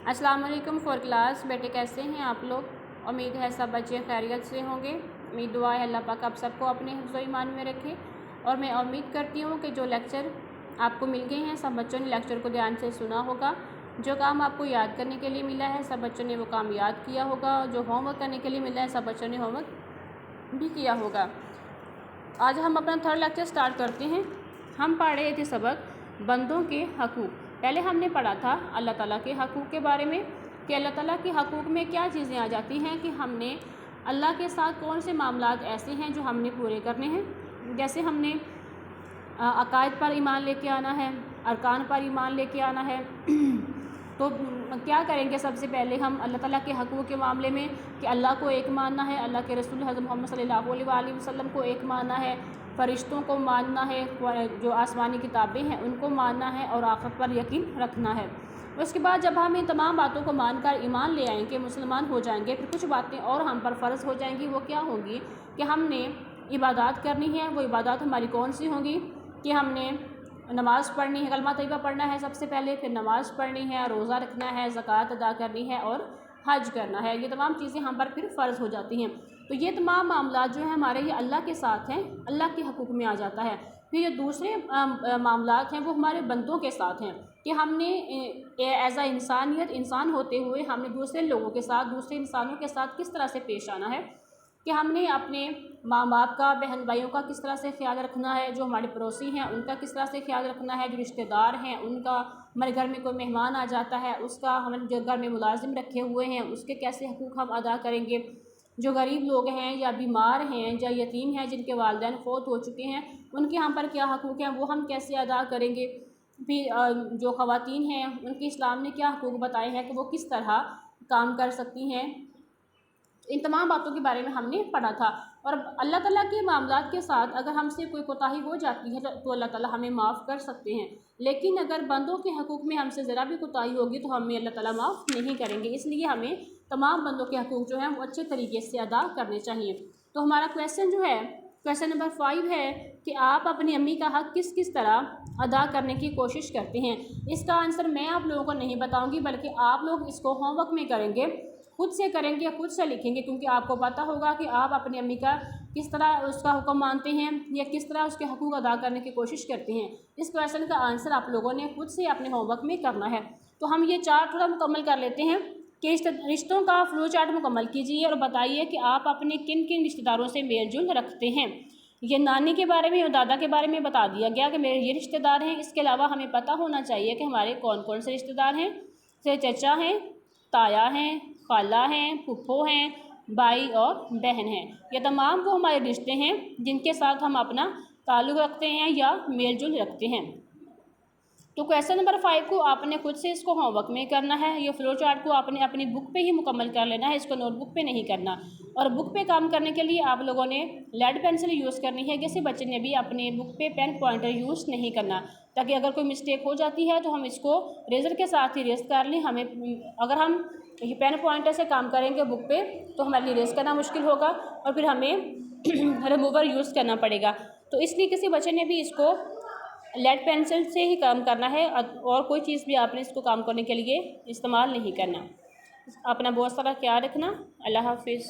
अस्सलाम वालेकुम for class. बेटे कैसे हैं आप लोग? उम्मीद है सब बच्चे खैरियत से होंगे। उम्मीद दुआ है अल्लाह पाक आप सबको अपने हिफ्ज़ व ईमान में रखे। और मैं उम्मीद करती हूँ कि जो लेक्चर आपको मिल गए हैं सब बच्चों ने लेक्चर को ध्यान से सुना होगा। जो काम आपको याद करने के लिए मिला है सब बच्चों ने वो काम याद किया होगा। जो होमवर्क करने के लिए मिला है सब बच्चों ने होमवर्क भी किया होगा। आज हम अपना थर्ड लेक्चर स्टार्ट करते हैं। हम पढ़ रहे थे सबक बंदों के हकूक़। पहले हमने पढ़ा था अल्लाह ताला के हकूक़ के बारे में कि अल्लाह ताला के हकूक़ में क्या चीज़ें आ जाती हैं कि हमने अल्लाह के साथ कौन से मामलात ऐसे हैं जो हमने पूरे करने हैं। जैसे हमने अकायद पर ईमान लेके आना है, अरकान पर ईमान लेके आना है। तो क्या करेंगे? सबसे पहले हम अल्लाह ताला के हकूक़ के मामले में कि अल्लाह को एक मानना है, अल्लाह के रसूल हज़रत मोहम्मद सल्लल्लाहु अलैहि वसल्लम को एक मानना है, फ़रिश्तों को मानना है, जो आसमानी किताबें हैं उनको मानना है और आखिरत पर यकीन रखना है। उसके बाद जब हम इन तमाम बातों को मानकर ईमान ले आएंगे, मुसलमान हो जाएंगे, फिर कुछ बातें और हम पर फ़र्ज़ हो जाएंगी। वो क्या होंगी कि हमने इबादत करनी है। वो इबादत हमारी कौन सी होंगी कि हमने नमाज़ पढ़नी है, कलमा तैयबा पढ़ना है सबसे पहले, फिर नमाज़ पढ़नी है, रोज़ा रखना है, ज़कात अदा करनी है और हज करना है। ये तमाम चीज़ें हम पर फिर फ़र्ज़ हो जाती हैं। तो ये तमाम मामला जो है हमारे ये अल्लाह के साथ हैं, अल्लाह के हकूक़ में आ जाता है। फिर ये दूसरे मामलात हैं वो हमारे बंदों के साथ हैं कि हमने एज़ आ इंसानियत, इंसान होते हुए हमने दूसरे लोगों के साथ, दूसरे इंसानों के साथ किस तरह से पेश आना है कि हमने अपने माँ बाप का, बहन भाइयों का किस तरह से ख्याल रखना है, जो हमारे पड़ोसी हैं उनका किस तरह से ख्याल रखना है, जो रिश्तेदार हैं उनका, हमारे घर में कोई मेहमान आ जाता है उसका, हम जो घर में मुलाजिम रखे हुए हैं उसके कैसे हकूक़ हम अदा करेंगे, जो गरीब लोग हैं या बीमार हैं या यतीम हैं जिनके वालिदैन फ़ौत हो चुके हैं उनके हम पर क्या हकूक़ हैं वो हम कैसे अदा करेंगे। फिर जो ख़वातीन हैं उनके इस्लाम ने क्या हकूक़ बताए हैं कि वो किस तरह काम कर सकती हैं। इन तमाम बातों के बारे में हमने पढ़ा था। और अल्लाह ताला के मामलात के साथ अगर हमसे कोई कोताही हो जाती है तो अल्लाह ताला हमें माफ़ कर सकते हैं, लेकिन अगर बंदों के हकूक़ में हमसे ज़रा भी कोताही होगी तो हमें अल्लाह ताला माफ़ नहीं करेंगे। इसलिए हमें तमाम बंदों के हकूक़ जो हैं वो अच्छे तरीके से अदा करने चाहिए। तो हमारा क्वेश्चन जो है, क्वेश्चन नंबर 5 है कि आप अपनी अम्मी का हक़ किस किस तरह अदा करने की कोशिश करते हैं। इसका आंसर मैं आप लोगों को नहीं बताऊँगी बल्कि आप लोग इसको होमवर्क में करेंगे, खुद से करेंगे, खुद से लिखेंगे, क्योंकि आपको पता होगा कि आप अपनी अम्मी का किस तरह उसका हुक्म मानते हैं या किस तरह उसके हकूक़ अदा करने की कोशिश करते हैं। इस क्वेश्चन का आंसर आप लोगों ने खुद से अपने होमवर्क में करना है। तो हम ये चार्ट थोड़ा मुकम्मल कर लेते हैं कि रिश्तों का फ्लो चार्ट मुकम्मल कीजिए और बताइए कि आप अपने किन किन रिश्तेदारों से मेल जोल रखते हैं। ये नानी के बारे में और दादा के बारे में बता दिया गया कि मेरे ये रिश्तेदार हैं। इसके अलावा हमें पता होना चाहिए कि हमारे कौन कौन से रिश्तेदार हैं। जैसे चचा हैं, ताया हैं, खाला हैं, फूफो हैं, भाई और बहन हैं। ये तमाम वो हमारे रिश्ते हैं जिनके साथ हम अपना ताल्लुक़ रखते हैं या मेल जोल रखते हैं। तो क्वेश्चन नंबर 5 को आपने खुद से इसको होमवर्क में करना है। ये फ्लो चार्ट को आपने अपनी बुक पे ही मुकम्मल कर लेना है, इसको नोटबुक पे नहीं करना। और बुक पे काम करने के लिए आप लोगों ने लेड पेंसिल यूज़ करनी है। किसी बच्चे ने भी अपने बुक पे पेन पॉइंटर यूज़ नहीं करना, ताकि अगर कोई मिस्टेक हो जाती है तो हम इसको रेज़र के साथ ही रेज़ कर लें। हमें अगर हम ये पेन पॉइंटर से काम करेंगे बुक पे तो हमारे लिए रेज़ करना मुश्किल होगा और फिर हमें रिमूवर यूज़ करना पड़ेगा। तो इसलिए किसी बच्चे ने भी इसको लेड पेंसिल से ही काम करना है और कोई चीज़ भी आपने इसको काम करने के लिए इस्तेमाल नहीं करना। अपना बहुत सारा ख्याल रखना। अल्लाह हाफिज़।